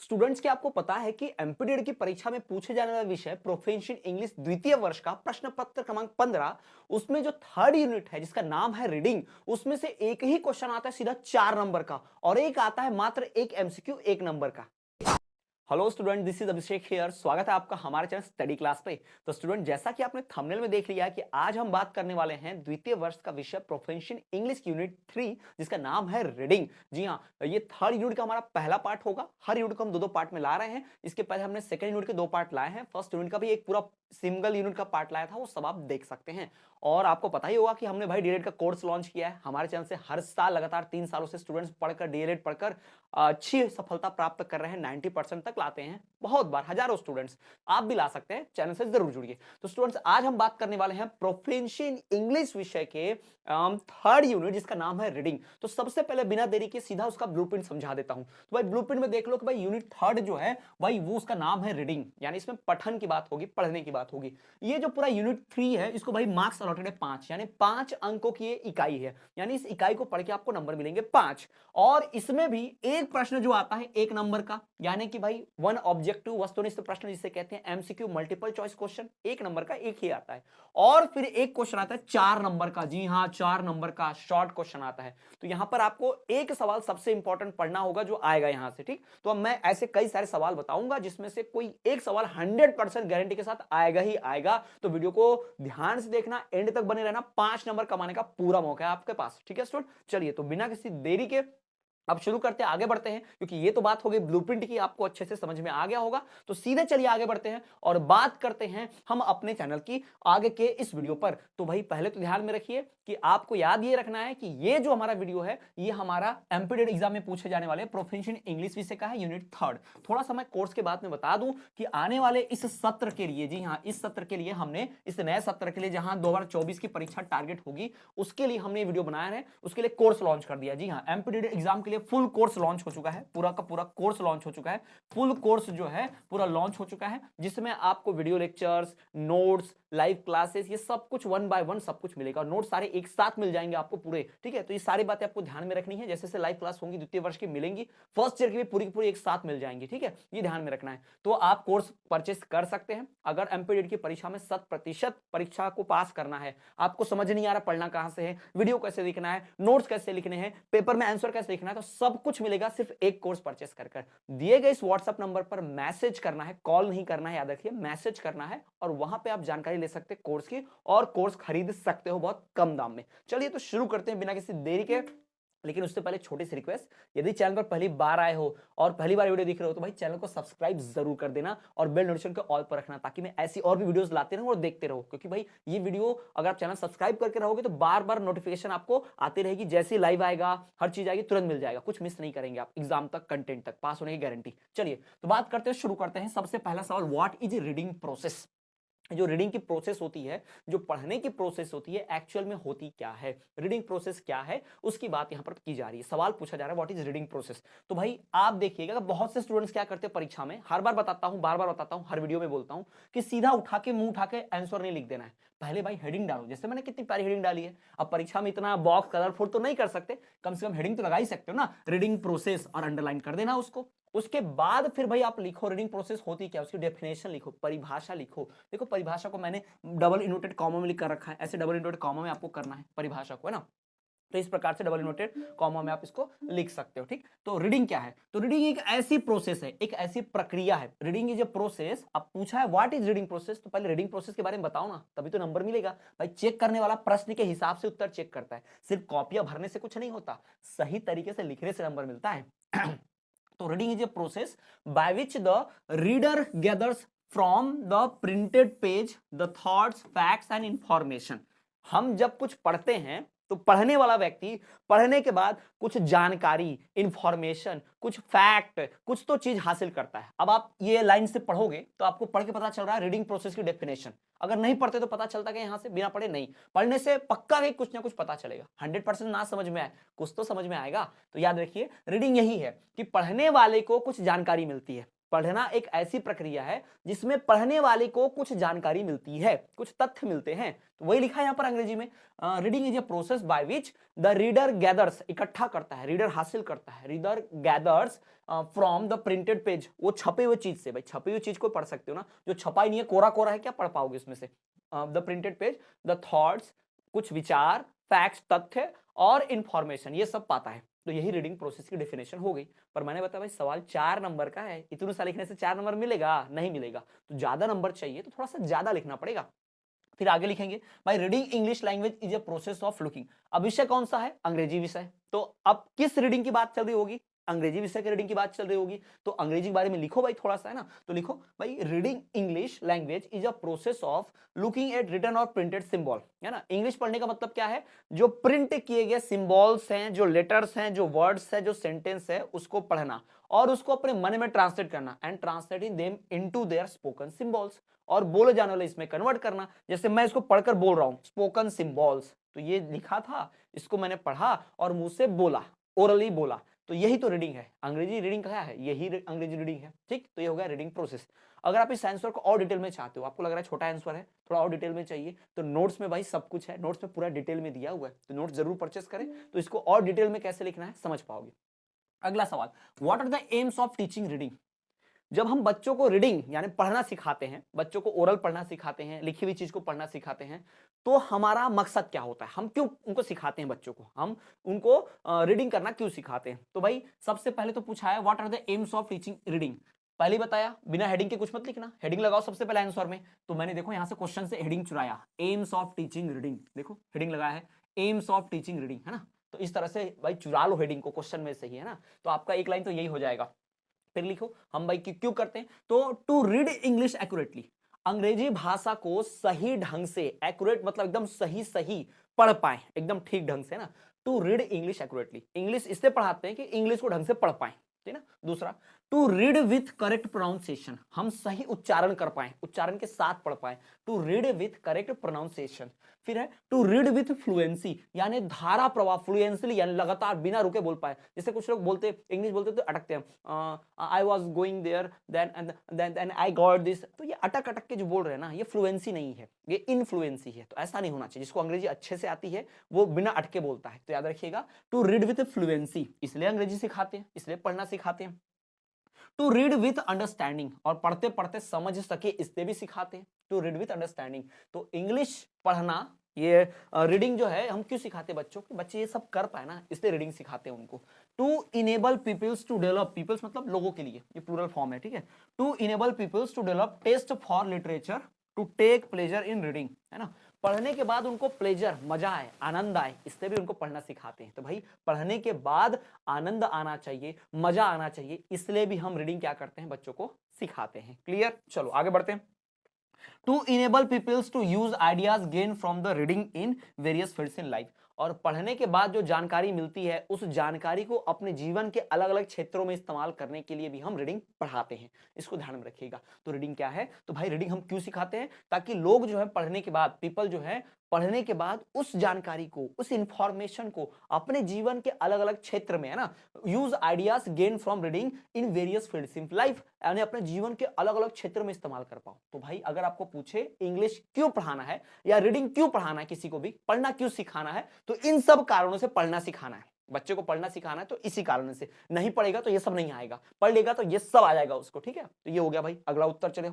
Students क्या आपको पता है कि एमपीडीएड की परीक्षा में पूछे जाने वाला विषय प्रोफेशन इंग्लिश द्वितीय वर्ष का प्रश्न पत्र क्रमांक 15 उसमें जो थर्ड यूनिट है जिसका नाम है रीडिंग उसमें से एक ही क्वेश्चन आता है सीधा 4 नंबर का और एक आता है मात्र एक एमसीक्यू 1 नंबर का। Hello student, this is Abhishek here. स्वागत है आपका हमारे चैनल स्टडी क्लास पे। तो स्टूडेंट, जैसा कि आपने थंबनेल में देख लिया है कि आज हम बात करने वाले हैं द्वितीय वर्ष का विषय प्रोफेशन इंग्लिश यूनिट 3 जिसका नाम है रीडिंग। जी हाँ, ये थर्ड यूनिट का हमारा पहला पार्ट होगा। हर यूनिट को हम दो दो पार्ट में ला रहे हैं। इसके पहले हमने सेकंड यूनिट के 2 पार्ट लाए हैं। फर्स्ट यूनिट का भी एक पूरा सिंगल यूनिट का पार्ट लाया था, वो सब आप देख सकते हैं। और आपको पता ही होगा कि हमने भाई डीएलएड का कोर्स लॉन्च किया है हमारे चैनल से। हर साल लगातार 3 सालों से स्टूडेंट्स पढ़कर डीएलएड पढ़कर अच्छी सफलता प्राप्त कर रहे हैं, 90% तक लाते हैं। बहुत बार हजारों स्टूडेंट्स, आप भी ला सकते हैं। चैनल से जरूर जुड़िए। तो स्टूडेंट्स, आज हम बात करने वाले हैं प्रोफिशिएंट इंग्लिश विषय के थर्ड यूनिट जिसका नाम है रीडिंग। तो सबसे पहले बिना देरी के सीधा उसका ब्लूप्रिंट समझा देता हूं। तो भाई ब्लूप्रिंट में देख लो कि भाई यूनिट थर्ड जो है भाई वो उसका नाम है रीडिंग, यानी इसमें पठन की बात होगी, पढ़ने की बात होगी। ये जो पूरा यूनिट 3 है इसको भाई मार्क्स अलॉटेड है 5, यानी 5 अंकों की ये इकाई है। यानी इस इकाई को पढ़ के आपको नंबर मिलेंगे 5। और इसमें भी एक प्रश्न जो आता है 1 नंबर का, यानी कि भाई वन ऑब्जेक्टिव वस्तुनिष्ठ प्रश्न जिसे कहते हैं MCQ multiple choice question, 1 number का एक ही आता है। और फिर एक क्वेश्चन आता है 4 नंबर का। जी हाँ, 4 नंबर का शॉर्ट क्वेश्चन आता है। तो यहां पर आपको एक सवाल सबसे इंपॉर्टेंट पढ़ना होगा जो आएगा यहां से, ठीक। तो अब मैं ऐसे कई सारे सवाल बताऊंगा जिसमें से कोई एक सवाल 100% गारंटी के साथ आएगा ही आएगा। तो वीडियो को ध्यान से देखना, एंड तक बने रहना। 5 नंबर कमाने का पूरा मौका है आपके पास, ठीक है स्टूडेंट। चलिए, तो बिना किसी देरी के अब शुरू करते हैं, आगे बढ़ते हैं, क्योंकि ये तो बात हो गई ब्लूप्रिंट की, आपको अच्छे से समझ में आ गया होगा। तो सीधे चलिए आगे बढ़ते हैं और बात करते हैं हम अपने चैनल की आगे के इस वीडियो पर। तो भाई पहले तो ध्यान में रखिए कि आपको याद ये रखना है कि ये जो हमारा वीडियो है ये हमारा एमपीडीएड एग्जाम में पूछे जाने वाले प्रोफिशिएंट इंग्लिश विषय का है, यूनिट थर्ड। थोड़ा सा मैं कोर्स के बाद में बता दूं कि आने वाले इस सत्र के लिए, जी हाँ, इस सत्र के लिए हमने, इस नए सत्र के लिए जहां 2024 की परीक्षा टारगेट होगी उसके लिए हमने वीडियो बनाया है, उसके लिए कोर्स लॉन्च कर दिया। जी हाँ, एमपीडीएड एग्जाम के लिए फुल कोर्स लॉन्च हो चुका है, पूरा का पूरा कोर्स लॉन्च हो चुका है। फुल कोर्स जो है पूरा लॉन्च हो चुका है, जिसमें आपको video lectures, notes, live classes, ये सब कुछ 1 बाय 1 सब कुछ मिलेगा। नोट सारे एक साथ मिल जाएंगे आपको पूरे, ठीक है। तो ये सारी बातें आपको ध्यान में रखनी है। जैसे लाइव क्लास होंगी द्वितीय वर्ष की मिलेंगी, फर्स्ट ईयर की भी पूरी की पूरी एक साथ मिल जाएंगी, ठीक है। ये ध्यान में रखना है। तो आप कोर्स परचेस कर सकते हैं। अगर एमपीडीएड की परीक्षा में 100% परीक्षा को पास करना है, आपको समझ नहीं आ रहा पढ़ना कहां से है, वीडियो कैसे लिखना है, नोट्स कैसे लिखने हैं, पेपर में आंसर कैसे लिखना है, तो सब कुछ मिलेगा सिर्फ एक कोर्स परचेस कर दिए गए इस व्हाट्सएप नंबर पर मैसेज करना है, कॉल नहीं करना है, याद रखिए मैसेज करना है। और वहां पे आप जानकारी ले सकते हैं कोर्स की और कोर्स खरीद सकते हो बहुत कम दाम में। चलिए तो शुरू करते हैं बिना किसी देरी के। लेकिन उससे पहले छोटी सी रिक्वेस्ट, यदि चैनल पर पहली बार आए हो और पहली बार वीडियो देख रहे हो तो भाई चैनल को सब्सक्राइब जरूर कर देना और बेल नोटिफिकेशन को ऑल पर रखना, ताकि मैं ऐसी और भी वीडियोस लाते रहूं और देखते रहो। क्योंकि भाई ये वीडियो अगर आप चैनल सब्सक्राइब करके रहोगे तो बार बार नोटिफिकेशन आपको आती रहेगी, जैसे ही लाइव आएगा हर चीज आएगी तुरंत मिल जाएगा, कुछ मिस नहीं करेंगे आप, एग्जाम तक कंटेंट तक पास होने की गारंटी। चलिए तो बात करते हैं, शुरू करते हैं। सबसे पहला सवाल, व्हाट इज रीडिंग प्रोसेस। जो रीडिंग की प्रोसेस होती है, जो पढ़ने की प्रोसेस होती है, एक्चुअल में होती क्या है, रीडिंग प्रोसेस क्या है, उसकी बात यहां पर की जा रही है। सवाल पूछा जा रहा है व्हाट इज रीडिंग प्रोसेस। तो भाई आप देखिएगा, बहुत से स्टूडेंट्स क्या करते हैं परीक्षा में, हर बार बताता हूं, बार बार बताता हूं, हर वीडियो में बोलता हूं कि सीधा उठा के मुंह उठा के आंसर नहीं लिख देना है। पहले भाई हेडिंग डालो, जैसे मैंने कितनी प्यारी हेडिंग डाली है। अब परीक्षा में इतना बॉक्स कलरफुल तो नहीं कर सकते, कम से कम हेडिंग तो लगा ही सकते हो ना, रीडिंग प्रोसेस, और अंडरलाइन कर देना उसको। उसके बाद फिर भाई आप लिखो रीडिंग प्रोसेस होती क्या, उसकी डेफिनेशन लिखो, परिभाषा लिखो। देखो परिभाषा को मैंने डबल इनवर्टेड कॉमा में लिख कर रखा है, ऐसे डबल इनवर्टेड कॉमा में आपको करना है परिभाषा को, है ना। तो इस प्रकार से डबल इनवर्टेड कॉमा में आप इसको लिख सकते हो, ठीक। तो रीडिंग क्या है, तो रीडिंग एक ऐसी प्रोसेस है, एक ऐसी प्रक्रिया है। Reading is a process. अब पूछा है व्हाट इज रीडिंग प्रोसेस, तो पहले रीडिंग प्रोसेस के बारे में बताओ ना, तभी तो नंबर मिलेगा। भाई चेक करने वाला प्रश्न के हिसाब से उत्तर चेक करता है, सिर्फ कॉपियां भरने से कुछ नहीं होता, सही तरीके से लिखने से नंबर मिलता है। तो reading is a process by which the reader gathers from the printed page the thoughts, facts and information. हम जब कुछ पढ़ते हैं तो पढ़ने वाला व्यक्ति पढ़ने के बाद कुछ जानकारी, इंफॉर्मेशन, कुछ फैक्ट, कुछ तो चीज हासिल करता है। अब आप ये लाइन से पढ़ोगे तो आपको पढ़ के पता चल रहा है रीडिंग प्रोसेस की डेफिनेशन। अगर नहीं पढ़ते तो पता चलता कि यहां से बिना पढ़े नहीं, पढ़ने से पक्का कि कुछ ना कुछ पता चलेगा। 100% ना समझ में आए, कुछ तो समझ में आएगा। तो याद रखिए रीडिंग यही है कि पढ़ने वाले को कुछ जानकारी मिलती है, पढ़ना एक ऐसी प्रक्रिया है जिसमें पढ़ने वाले को कुछ जानकारी मिलती है, कुछ तथ्य मिलते हैं। तो वही लिखा है यहां पर अंग्रेजी में, reading is a process by which the reader gathers, इकट्ठा करता है, रीडर हासिल करता है, reader gathers from the printed page, वो छपे हुए चीज से। भाई छपी हुई चीज को पढ़ सकते हो ना, जो छपा ही नहीं है, कोरा कोरा है, क्या पढ़ पाओगे उसमें से? The printed page the thoughts, कुछ विचार, फैक्ट्स तथ्य और इंफॉर्मेशन, ये सब पाता है। तो यही रीडिंग प्रोसेस की डेफिनेशन हो गई। पर मैंने बताया भाई सवाल 4 नंबर का है, इतने सा लिखने से 4 नंबर मिलेगा? नहीं मिलेगा। तो ज्यादा नंबर चाहिए तो थोड़ा सा ज्यादा लिखना पड़ेगा। फिर आगे लिखेंगे भाई reading English language is a process of looking. अब विषय कौन सा है? अंग्रेजी विषय। तो अब किस रीडिंग की बात चल रही होगी? अंग्रेजी विषय की रीडिंग की बात चल रही होगी। तो अंग्रेजी के बारे में लिखो भाई थोड़ा सा, है ना। तो लिखो भाई reading English language is a process of looking at written और प्रिंटेड सिंबल, है ना। इंग्लिश पढ़ने का मतलब क्या है? जो प्रिंट किए गए सिंबल्स हैं, जो लेटर्स हैं, जो वर्ड्स है, जो सेंटेंस है, उसको पढ़ना और उसको अपने मन में ट्रांसलेट करना and translating them into their spoken symbols, और बोले जाने वाले इसमें कन्वर्ट करना। जैसे मैं इसको पढ़कर बोल रहा हूं, स्पोकन सिंबल्स, तो ये लिखा था, इसको मैंने पढ़ा और मुंह से बोला, ओरली बोला। तो यही तो रीडिंग है। अंग्रेजी रीडिंग क्या है? यही अंग्रेजी रीडिंग है। ठीक, तो ये हो गया रीडिंग प्रोसेस। अगर आप इस आंसर को और डिटेल में चाहते हो, आपको लग रहा है छोटा आंसर है, थोड़ा और डिटेल में चाहिए, तो नोट्स में भाई सब कुछ है, नोट्स में पूरा डिटेल में दिया हुआ है, तो नोट्स जरूर परचेस करें, तो इसको और डिटेल में कैसे लिखना है समझ पाओगे। अगला सवाल, what are the aims of teaching reading. जब हम बच्चों को रीडिंग यानी पढ़ना सिखाते हैं, बच्चों को ओरल पढ़ना सिखाते हैं, लिखी हुई चीज को पढ़ना सिखाते हैं, तो हमारा मकसद क्या होता है? हम क्यों उनको सिखाते हैं? बच्चों को हम उनको रीडिंग करना क्यों सिखाते हैं? तो भाई सबसे पहले तो पूछा है what are the aims of teaching reading. पहले ही बताया बिना हेडिंग के कुछ मत लिखना, हेडिंग लगाओ सबसे पहले आंसर में। तो मैंने देखो यहां से क्वेश्चन से हेडिंग चुराया, एम्स ऑफ टीचिंग रीडिंग, देखो हेडिंग लगाया है एम्स ऑफ टीचिंग रीडिंग, है ना। तो इस तरह से भाई चुरा लो हेडिंग को क्वेश्चन में से ही, है ना। तो आपका एक लाइन तो यही हो जाएगा। फिर लिखो हम भाई क्यों करते हैं? तो टू रीड इंग्लिश एक्यूरेटली, अंग्रेजी भाषा को सही ढंग से, एक्यूरेट मतलब एकदम सही सही पढ़ पाए, एकदम ठीक ढंग से ना। To read English accurately, English इससे पढ़ाते हैं कि इंग्लिश को ढंग से पढ़ पाए, ठीक है ना। दूसरा, to read with correct pronunciation, हम सही उच्चारण कर पाए, उच्चारण के साथ पढ़ पाए, to read with correct pronunciation. फिर है टू रीड विथ फ्लुएंसी, यानी धारा प्रवाह, फ्लुएंसली यानी लगातार बिना रुके बोल पाए। जैसे कुछ लोग बोलते इंग्लिश बोलते तो अटकते हैं, I was going there then I got this, तो ये अटक अटक के जो बोल रहे हैं ना, ये फ्लुएंसी नहीं है, ये इनफ्लुएंसी है। तो ऐसा नहीं होना चाहिए। जिसको अंग्रेजी अच्छे से आती है वो बिना अटके बोलता है। तो याद रखिएगा टू रीड विथ फ्लुएंसी, इसलिए अंग्रेजी सिखाते हैं, इसलिए पढ़ना सिखाते हैं। टू रीड विथ अंडरस्टैंडिंग, और पढ़ते पढ़ते समझ सके इसलिए भी सिखाते हैं, टू रीड विथ अंडरस्टैंडिंग। तो इंग्लिश पढ़ना, ये रीडिंग जो है हम क्यों सिखाते हैं बच्चों को? बच्चे ये सब कर पाए ना, इसलिए रीडिंग सिखाते हैं उनको। To enable peoples to develop, peoples मतलब लोगों के लिए, ये प्लूरल फॉर्म है, ठीक है। To enable peoples to develop taste for literature, to take pleasure in reading, है ना। पढ़ने के बाद उनको प्लेजर, मजा आए, आनंद आए, इसलिए भी उनको पढ़ना सिखाते हैं। तो भाई पढ़ने के बाद आनंद आना चाहिए, मजा आना चाहिए, इसलिए भी हम रीडिंग क्या करते हैं? बच्चों को सिखाते हैं। क्लियर? चलो आगे बढ़ते हैं। To enable peoples to use ideas gain from the reading in various fields in life, और पढ़ने के बाद जो जानकारी मिलती है उस जानकारी को अपने जीवन के अलग अलग क्षेत्रों में इस्तेमाल करने के लिए भी हम रीडिंग पढ़ाते हैं। इसको ध्यान में रखिएगा। तो रीडिंग क्या है? तो भाई रीडिंग हम क्यों सिखाते हैं? ताकि लोग जो है पढ़ने के बाद, पीपल जो है पढ़ने के बाद उस जानकारी को, उस इंफॉर्मेशन को अपने जीवन के अलग अलग क्षेत्र में, है ना, use ideas gain from reading in various fields in life, यानी अपने जीवन के अलग अलग क्षेत्र में इस्तेमाल कर पाओ। तो भाई अगर आपको पूछे इंग्लिश क्यों पढ़ाना है या रीडिंग क्यों पढ़ाना है, किसी को भी पढ़ना क्यों सिखाना है, तो इन सब कारणों से पढ़ना सिखाना है। बच्चे को पढ़ना सिखाना है तो इसी कारण से। नहीं पढ़ेगा तो ये सब नहीं आएगा, पढ़ लेगा तो ये सब आ जाएगा उसको, ठीक है। तो ये हो गया भाई। अगला उत्तर चले,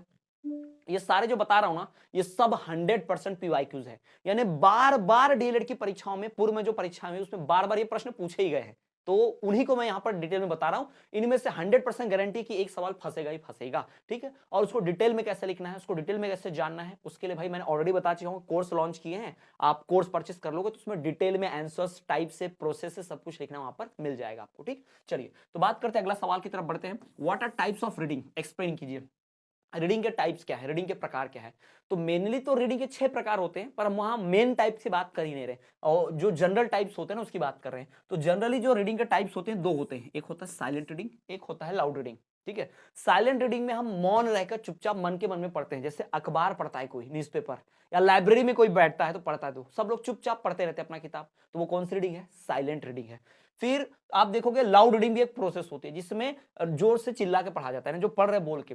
ये सारे जो बता रहा हूं ना, ये सब 100% पीवाईक्यूज है, यानी बार बार डीएलएड की परीक्षाओं में, पूर्व में जो परीक्षाएं हुई उसमें बार बार ये प्रश्न पूछे ही गए हैं। तो उन्हीं को मैं यहां पर डिटेल में बता रहा हूं। इनमें से 100% गारंटी कि एक सवाल फंसेगा ही फंसेगा, ठीक है। और उसको डिटेल में कैसे लिखना है, उसको डिटेल में कैसे जानना है, उसके लिए भाई मैंने ऑलरेडी बता चुका हूं, कोर्स लॉन्च किए हैं। आप कोर्स परचेस कर लोगे तो उसमें डिटेल में आंसर्स, टाइप से, प्रोसेस से सब कुछ लिखना वहां पर मिल जाएगा आपको, ठीक। चलिए तो बात करते हैं, अगला सवाल की तरफ बढ़ते हैं। What are types of reading, explain कीजिए। रीडिंग के टाइप्स क्या है, रीडिंग के प्रकार क्या है? तो मेनली तो रीडिंग के 6 प्रकार होते हैं, पर हम वहां मेन टाइप की बात कर ही नहीं रहे, और जो जनरल टाइप्स होते हैं ना उसकी बात कर रहे हैं। तो जनरली जो रीडिंग के टाइप्स होते हैं 2 होते हैं, एक होता है साइलेंट रीडिंग, एक होता है लाउड रीडिंग, ठीक है। साइलेंट रीडिंग में हम मौन रहकर चुपचाप मन के मन में पढ़ते हैं, जैसे अखबार पढ़ता है कोई, न्यूज़पेपर, या लाइब्रेरी में कोई बैठता है तो पढ़ता है, तो सब लोग चुपचाप पढ़ते रहते हैं अपना किताब, तो वो कौन सी रीडिंग है? साइलेंट रीडिंग है। फिर आप देखोगे लाउड रीडिंग भी एक प्रोसेस होती है जिसमें जोर से चिल्ला के पढ़ा जाता है, जो पढ़ रहे बोल के।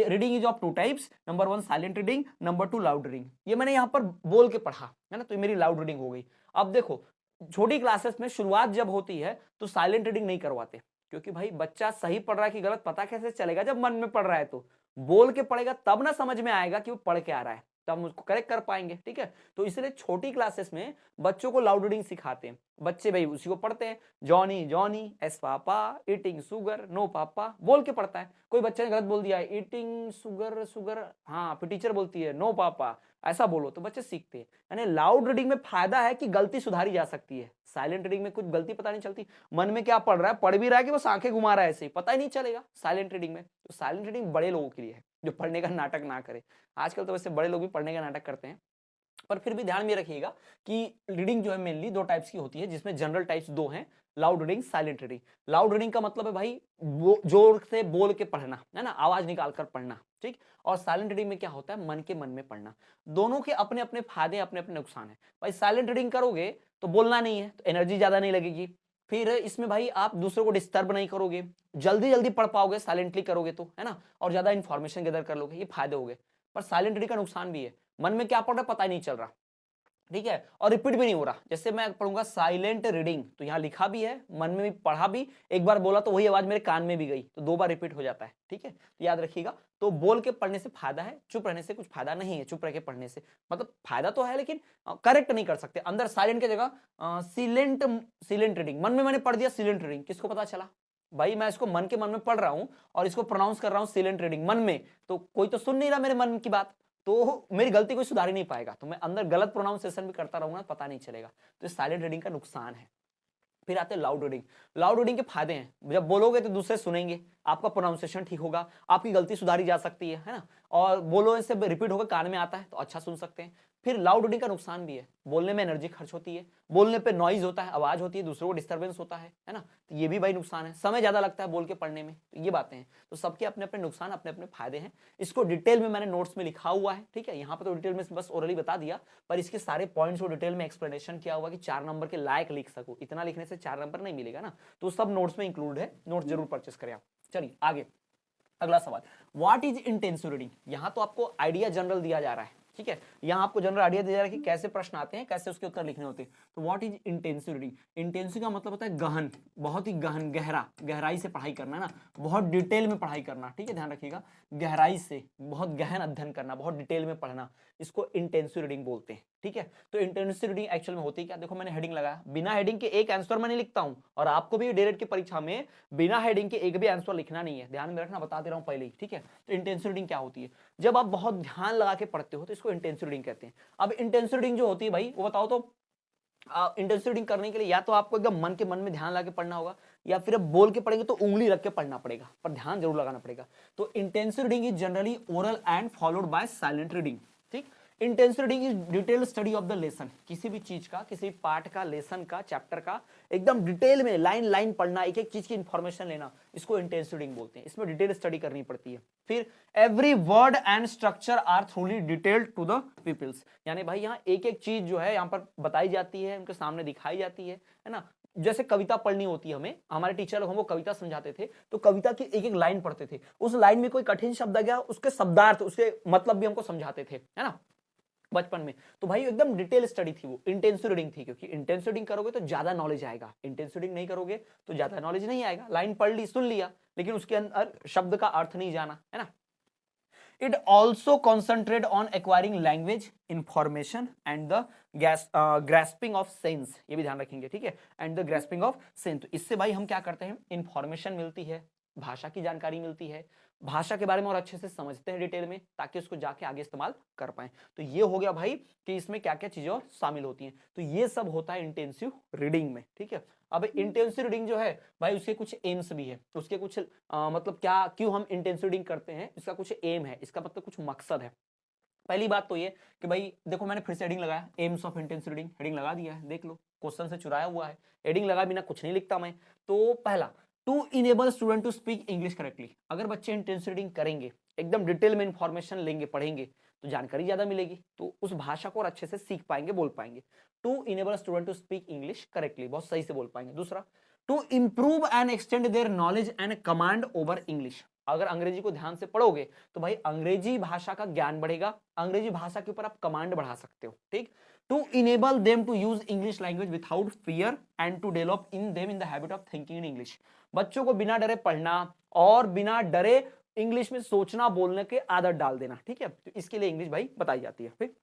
Reading is of two types, number 1 silent reading, number 2 loud reading. ये मैंने यहाँ पर बोल के पढ़ा है ना, तो ये मेरी लाउड रीडिंग हो गई। अब देखो छोटी क्लासेस में शुरुआत जब होती है तो साइलेंट रीडिंग नहीं करवाते, क्योंकि भाई बच्चा सही पढ़ रहा है कि गलत पता कैसे चलेगा जब मन में पढ़ रहा है। तो बोल के पढ़ेगा तब ना समझ में आएगा कि वो पढ़ के आ रहा है, तब हम उसको करेक्ट कर पाएंगे, ठीक है। तो इसलिए छोटी क्लासेस में बच्चों को लाउड रीडिंग सिखाते हैं, बच्चे भाई उसी को पढ़ते हैं, जॉनी जॉनी, एस पापा, ईटिंग सुगर, नो पापा, बोल के पढ़ता है। कोई बच्चे ने गलत बोल दिया है, ईटिंग सुगर सुगर, हाँ, फिर टीचर बोलती है नो पापा, ऐसा बोलो, तो बच्चे सीखते हैं। यानी लाउड रीडिंग में फायदा है कि गलती सुधारी जा सकती है, साइलेंट रीडिंग में कुछ गलती पता नहीं चलती, मन में क्या पढ़ रहा है, पढ़ भी रहा है कि बस आंखें घुमा रहा है, ऐसे ही पता ही नहीं चलेगा साइलेंट रीडिंग में। तो साइलेंट रीडिंग बड़े लोगों के लिए है जो पढ़ने का नाटक ना करे। आजकल तो वैसे बड़े लोग भी पढ़ने का नाटक करते हैं, पर फिर भी ध्यान में रखिएगा कि रीडिंग जो है मेनली दो टाइप्स की होती है, जिसमें जनरल टाइप्स दो हैं, loud reading, silent reading. Loud reading का मतलब है भाई जोर से बोल के पढ़ना, है ना, आवाज निकाल कर पढ़ना, ठीक। और साइलेंट रीडिंग में क्या होता है, मन के मन में पढ़ना। दोनों के अपने अपने फायदे, अपने अपने नुकसान है। भाई साइलेंट रीडिंग करोगे तो बोलना नहीं है, तो एनर्जी ज्यादा नहीं लगेगी। फिर इसमें भाई आप दूसरों को डिस्टर्ब नहीं करोगे, जल्दी जल्दी पढ़ पाओगे साइलेंटली करोगे तो, है ना, और ज्यादा इंफॉर्मेशन गैदर कर लोगे, ये फायदे हो गए। पर साइलेंट रीडिंग का नुकसान भी है, मन में क्या पढ़ रहा है पता ही नहीं चल रहा, ठीक है, और रिपीट भी नहीं हो रहा। जैसे मैं पढ़ूंगा साइलेंट रीडिंग, तो यहाँ लिखा भी है, मन में भी पढ़ा भी, एक बार बोला तो वही आवाज मेरे कान में भी गई, तो 2 बार रिपीट हो जाता है, ठीक है, तो याद रखिएगा। तो बोल के पढ़ने से फायदा है, चुप रहने से कुछ फायदा नहीं है। चुप रह के पढ़ने से मतलब फायदा तो है, लेकिन करेक्ट नहीं कर सकते। अंदर साइलेंट की जगह सिलेंट, सिलेंट रीडिंग, मन में मैंने पढ़ दिया सिलेंट रीडिंग, किसको पता चला भाई मैं इसको मन के मन में पढ़ रहा हूं और इसको प्रोनाउंस कर रहा हूं सिलेंट रीडिंग मन में, तो कोई तो सुन नहीं रहा मेरे मन की बात, तो मेरी गलती कोई सुधार ही नहीं पाएगा, तो मैं अंदर गलत प्रोनाउंसिएशन भी करता रहूंगा, पता नहीं चलेगा। तो साइलेंट रीडिंग का नुकसान है। फिर आते हैं लाउड रीडिंग। लाउड रीडिंग के फायदे हैं, जब बोलोगे तो दूसरे सुनेंगे, आपका प्रोनाउंसिएशन ठीक होगा, आपकी गलती सुधारी जा सकती है ना, और बोलो इससे रिपीट होकर कान में आता है तो अच्छा सुन सकते हैं। फिर लाउड रीडिंग का नुकसान भी है, बोलने में एनर्जी खर्च होती है, बोलने पे नॉइज होता है, आवाज होती है, दूसरों को डिस्टर्बेंस होता है ना, तो ये भी भाई नुकसान है। समय ज्यादा लगता है बोल के पढ़ने में, तो ये बातें हैं। तो सबके अपने अपने नुकसान, अपने अपने फायदे हैं। इसको डिटेल में मैंने नोट्स में लिखा हुआ है, ठीक है, यहाँ पे तो डिटेल में बस ओरली बता दिया, पर इसके सारे पॉइंट्स को डिटेल में एक्सप्लेनेशन किया हुआ कि 4 नंबर के लायक लिख सकूं। इतना लिखने से 4 नंबर नहीं मिलेगा ना, तो सब नोट्स में इंक्लूड है, नोट्स जरूर परचेस करें आप। चलिए आगे, अगला सवाल, व्हाट इज इंटेंसिव रीडिंग। यहां तो आपको आइडिया जनरल दिया जा रहा है, ठीक है, यहां आपको जनरल आइडिया दिया जा रहा है कि कैसे प्रश्न आते हैं, कैसे उसके उत्तर लिखने होते हैं। तो what is intensive reading, intensive का मतलब होता है गहन, बहुत ही गहन, गहरा, गहराई से पढ़ाई करना ना, बहुत डिटेल में पढ़ाई करना, ठीक है, ध्यान रखिएगा, गहराई से बहुत गहन अध्ययन करना, बहुत डिटेल में पढ़ना, इसको इंटेंसिव रीडिंग बोलते हैं, ठीक है। तो इंटेंसिव रीडिंग एक्चुअल में होती है क्या, देखो मैंने हेडिंग लगाया, बिना हेडिंग के एक आंसर मैं नहीं लिखता हूं, और आपको भी डायरेक्ट की परीक्षा में बिना हेडिंग के एक भी आंसर लिखना नहीं है, ध्यान में रखना, बता दे रहा हूं पहले ही, ठीक है। तो इंटेंसिव रीडिंग क्या होती है, जब आप बहुत ध्यान लगा के पढ़ते हो तो इसको इंटेंसिव रीडिंग कहते हैं। अब इंटेंसिव रीडिंग जो होती है भाई वो बताओ तो, इंटेंसिव रीडिंग करने के लिए या तो आपको एकदम मन के मन में ध्यान लगा के पढ़ना होगा, या फिर अब बोल के पढ़ेंगे तो उंगली रख के पढ़ना पड़ेगा, पर ध्यान जरूर लगाना पड़ेगा। तो intensive reading is generally oral and followed by silent reading, ठीक। Intensive reading is detail study of the lesson, किसी भी चीज का, किसी भी पार्ट का, लेसन का, चैप्टर का एकदम डिटेल में लाइन लाइन पढ़ना, एक एक चीज की इंफॉर्मेशन लेना, इसको इंटेंसिव रीडिंग बोलते हैं। इसमें डिटेल स्टडी करनी पड़ती है। फिर every word and structure are thoroughly detailed to the peoples, यानी भाई यहाँ एक एक चीज जो है यहाँ पर बताई जाती है, उनके सामने दिखाई जाती है ना। जैसे कविता पढ़नी होती है हमें, हमारे टीचर लोग हमको कविता समझाते थे, तो कविता की एक एक लाइन पढ़ते थे, उस लाइन में कोई कठिन शब्द आ गया, उसके शब्दार्थ, उसके मतलब भी हमको समझाते थे, है ना, बचपन में। तो भाई एकदम डिटेल स्टडी थी वो, इंटेंसिव रीडिंग थी, क्योंकि इंटेंसिव रीडिंग करोगे तो ज्यादा नॉलेज आएगा, इंटेंसिव रीडिंग नहीं करोगे तो ज्यादा नॉलेज नहीं आएगा। लाइन पढ़ ली, सुन लिया, लेकिन उसके अंदर शब्द का अर्थ नहीं जाना, है ना। It also concentrate on acquiring language, information and the grasping of sense, ये भी ध्यान रखेंगे, ठीक है, and the grasping of sense। तो इससे भाई हम क्या करते हैं, इंफॉर्मेशन मिलती है, भाषा की जानकारी मिलती है, भाषा के बारे में और अच्छे से समझते हैं डिटेल में, ताकि उसको जाके आगे इस्तेमाल कर पाए। तो ये हो गया भाई कि इसमें क्या क्या चीजें और शामिल होती हैं, तो ये सब होता है इंटेंसिव रीडिंग में, ठीक है। अब इंटेंसिव रीडिंग जो है भाई उसके कुछ एम्स भी है, उसके कुछ मतलब क्या, क्यों हम इंटेंसिव रीडिंग करते हैं, इसका कुछ एम है, इसका मतलब कुछ मकसद है। पहली बात तो ये कि भाई देखो मैंने फिर से हेडिंग लगाया, AIIMS of intensive reading, heading लगा दिया है, देख लो क्वेश्चन से चुराया हुआ है, हेडिंग लगा बिना कुछ नहीं लिखता मैं। तो पहला, to enable student to speak English correctly, अगर बच्चे इंटेंसिव रीडिंग करेंगे, एकदम डिटेल में इंफॉर्मेशन लेंगे, पढ़ेंगे, तो जानकारी ज्यादा मिलेगी, तो उस भाषा को और अच्छे से सीख पाएंगे, बोल पाएंगे। To enable student to speak English correctly, बहुत सही से बोल पाएंगे। दूसरा, to improve and extend their knowledge and command over English. अगर अंग्रेजी को ध्यान से पढ़ोगे तो भाई अंग्रेजी भाषा का ज्ञान बढ़ेगा, अंग्रेजी भाषा के ऊपर आप कमांड बढ़ा सकते हो, ठीक। To enable them to use English language without fear and to develop in them in the habit of thinking in English. बच्चों को बिना डरे पढ़ना और बिना डरे इंग्लिश में सोचना बोलने के आदत डाल देना, ठीक है। तो इसके लिए इंग्लिश भाई बताई जाती है, ठीक।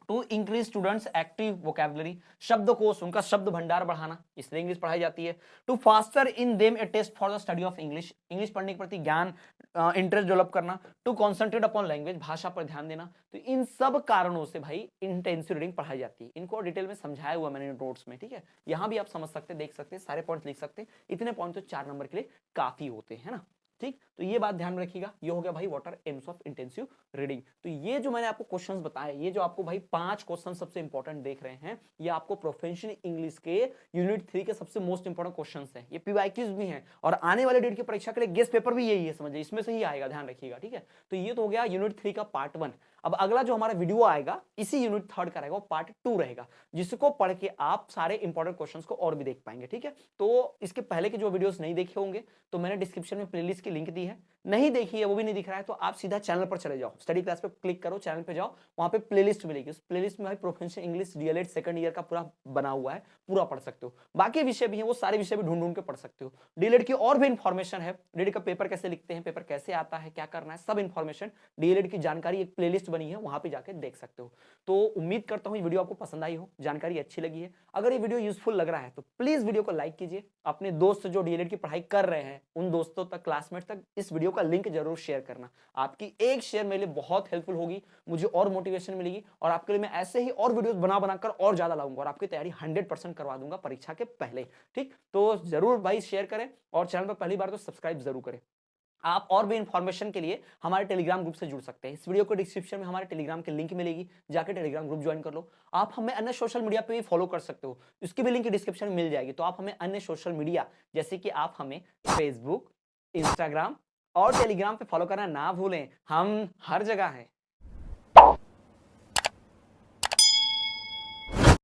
To increase students active vocabulary, शब्दकोश, उनका शब्द भंडार बढ़ाना, इसलिए इंग्लिश पढ़ाई जाती है। To foster in them a taste for the study of English, English पढ़ने के प्रति ज्ञान इंटरेस्ट डेवलप करना। टू कॉन्सेंट्रेट अपॉन लैंग्वेज, भाषा पर ध्यान देना। तो इन सब कारणों से भाई इंटेंसिव रीडिंग पढ़ाई जाती है। इनको डिटेल में समझाया हुआ मैंने नोट्स में, ठीक है। यहाँ भी आप समझ सकते हैं, देख सकते हैं, सारे पॉइंट लिख सकते हैं। इतने पॉइंट तो 4 नंबर के लिए काफी होते हैं ना, ठीक। तो ये बात ध्यान में रखिएगा। ये हो गया भाई what are AIIMS of intensive reading. तो ये जो मैंने आपको क्वेश्चंस बताए, ये जो आपको भाई 5 क्वेश्चन सबसे इंपॉर्टेंट देख रहे हैं, ये आपको प्रोफेशनल इंग्लिश के यूनिट 3 के सबसे मोस्ट इंपॉर्टेंट क्वेश्चंस हैं। ये पीवाईक्यूज भी हैं और आने वाले डेट की परीक्षा के लिए गेस्ट पेपर भी यही है, समझिए, इसमें से ही आएगा, ध्यान रखिएगा, ठीक है। तो ये तो हो गया यूनिट 3 का पार्ट 1। अब अगला जो हमारा वीडियो आएगा इसी यूनिट 3 का रहेगा, वो पार्ट 2 रहेगा, जिसको पढ़ के आप सारे इंपॉर्टेंट क्वेश्चंस को और भी देख पाएंगे, ठीक है। तो इसके पहले के जो वीडियोस नहीं देखे होंगे तो मैंने डिस्क्रिप्शन में प्लेलिस्ट की लिंक दी है, नहीं देखी है वो भी नहीं दिख रहा है तो आप सीधा चैनल पर चले जाओ, स्टडी क्लास पे क्लिक करो, चैनल पे जाओ, वहां पे प्लेलिस्ट मिलेगी। उस प्लेलिस्ट में भाई professional English DElEd second year का पूरा बना हुआ है, पूरा पढ़ सकते हो। बाकी विषय भी हैं, वो सारे विषय भी ढूंढ ढूंढ के पढ़ सकते हो। डीएलएड की और भी इंफॉर्मेशन है, डीएलएड का पेपर कैसे लिखते हैं, पेपर कैसे आता है, क्या करना है, सब इंफॉर्मेशन डीएलएड की जानकारी एक प्लेलिस्ट बनी है, वहां पे जाके देख सकते हो। तो उम्मीद करता हूं ये वीडियो आपको पसंद आई हो, जानकारी अच्छी लगी है। अगर ये वीडियो यूजफुल लग रहा है तो प्लीज वीडियो को लाइक कीजिए, अपने दोस्त जो डीएलएड की पढ़ाई कर रहे हैं उन दोस्तों तक, क्लासमेट तक इस वीडियो का लिंक जरूर शेयर करना। आपकी एक शेयर मेरे लिए बहुत हेल्पफुल होगी, मुझे और मोटिवेशन मिलेगी और आपके लिए मैं ऐसे ही और वीडियोस बना बनाकर और ज्यादा लाऊंगा और आपकी तैयारी 100% करवा दूंगा परीक्षा के पहले, ठीक। तो जरूर भाई शेयर करें और चैनल पर पहली बार तो सब्सक्राइब जरूर करें। आप और भी इंफॉर्मेशन के लिए हमारे टेलीग्राम ग्रुप से जुड़ सकते हैं। इस वीडियो को डिस्क्रिप्शन में हमारे टेलीग्राम की लिंक मिलेगी, जाकर टेलीग्राम ग्रुप ज्वाइन कर लो। आप हमें अन्य सोशल मीडिया पे भी फॉलो कर सकते हो, उसकी भी लिंक डिस्क्रिप्शन में मिल जाएगी। तो आप हमें अन्य सोशल मीडिया जैसे कि आप हमें फेसबुक, इंस्टाग्राम और टेलीग्राम पे फॉलो करना ना भूलें, हम हर जगह हैं।